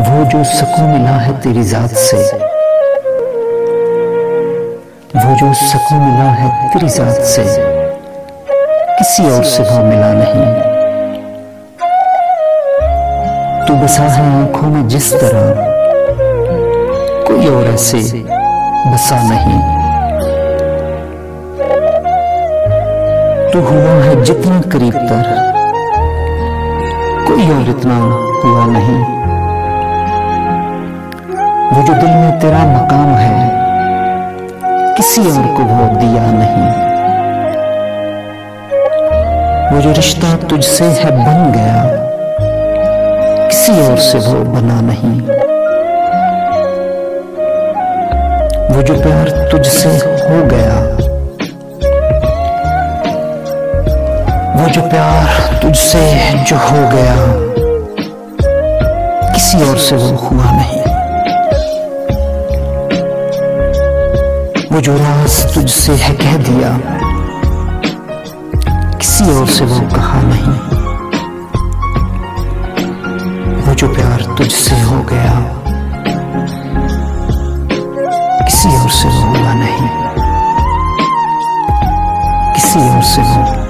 वो जो सुकून मिला है तेरी जात से, वो जो सुकून मिला है तेरी जात से, किसी और से वो मिला नहीं। तू बसा है आंखों में जिस तरह, कोई और ऐसे बसा नहीं। तू हुआ है जितना करीब तर, कोई और इतना हुआ नहीं। वो जो दिल में तेरा मकाम है, किसी और को वो दिया नहीं। वो जो रिश्ता तुझसे है बन गया, किसी और से वो बना नहीं। वो जो प्यार तुझसे हो गया, वो जो प्यार तुझसे जो हो गया, किसी और से वो हुआ नहीं। वो जो राज तुझसे है कह दिया, किसी और से वो कहा नहीं। वो जो प्यार तुझसे हो गया, किसी और से वो हुआ नहीं, किसी और से वो